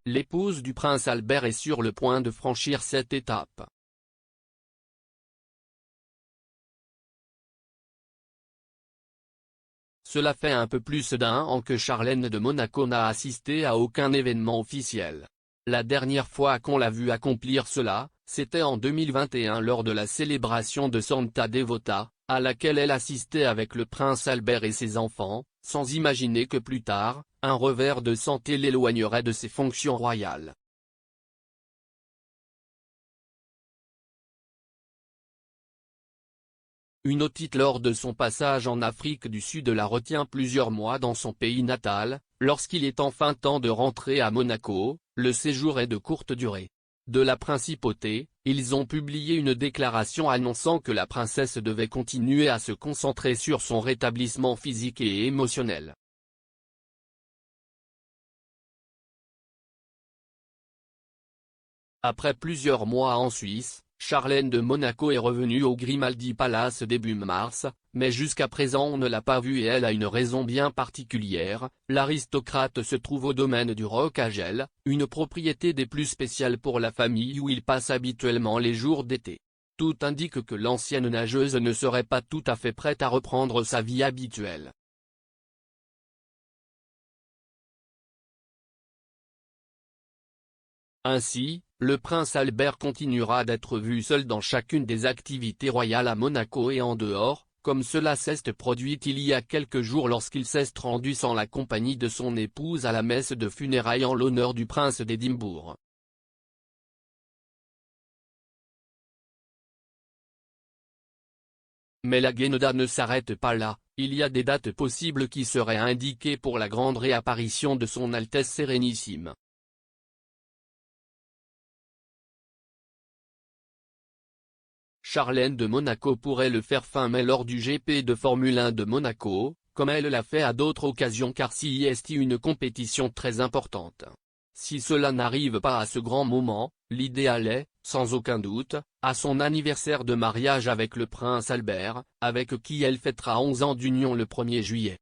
l'épouse du prince Albert est sur le point de franchir cette étape. Cela fait un peu plus d'un an que Charlène de Monaco n'a assisté à aucun événement officiel. La dernière fois qu'on l'a vue accomplir cela, c'était en 2021 lors de la célébration de Santa Devota, à laquelle elle assistait avec le prince Albert et ses enfants, sans imaginer que plus tard, un revers de santé l'éloignerait de ses fonctions royales. Une otite lors de son passage en Afrique du Sud la retient plusieurs mois dans son pays natal. Lorsqu'il est enfin temps de rentrer à Monaco, le séjour est de courte durée. De la principauté, ils ont publié une déclaration annonçant que la princesse devait continuer à se concentrer sur son rétablissement physique et émotionnel. Après plusieurs mois en Suisse, Charlène de Monaco est revenue au Grimaldi Palace début mars, mais jusqu'à présent on ne l'a pas vue et elle a une raison bien particulière. L'aristocrate se trouve au domaine du Roc à Gel, une propriété des plus spéciales pour la famille où il passe habituellement les jours d'été. Tout indique que l'ancienne nageuse ne serait pas tout à fait prête à reprendre sa vie habituelle. Ainsi, le prince Albert continuera d'être vu seul dans chacune des activités royales à Monaco et en dehors, comme cela s'est produit il y a quelques jours lorsqu'il s'est rendu sans la compagnie de son épouse à la messe de funérailles en l'honneur du prince d'Édimbourg. Mais la guénoda ne s'arrête pas là, il y a des dates possibles qui seraient indiquées pour la grande réapparition de son Altesse Sérénissime. Charlène de Monaco pourrait le faire fin mai lors du GP de Formule 1 de Monaco, comme elle l'a fait à d'autres occasions car c'est une compétition très importante. Si cela n'arrive pas à ce grand moment, l'idéal est, sans aucun doute, à son anniversaire de mariage avec le prince Albert, avec qui elle fêtera 11 ans d'union le 1er juillet.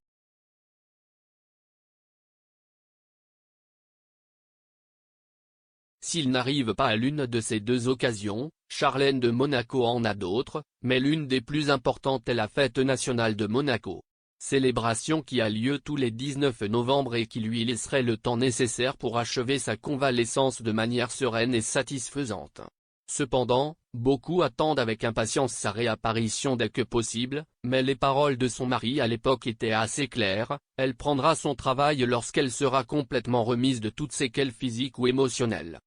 S'il n'arrive pas à l'une de ces deux occasions, Charlène de Monaco en a d'autres, mais l'une des plus importantes est la fête nationale de Monaco. Célébration qui a lieu tous les 19 novembre et qui lui laisserait le temps nécessaire pour achever sa convalescence de manière sereine et satisfaisante. Cependant, beaucoup attendent avec impatience sa réapparition dès que possible, mais les paroles de son mari à l'époque étaient assez claires, elle prendra son travail lorsqu'elle sera complètement remise de toutes séquelles physiques ou émotionnelles.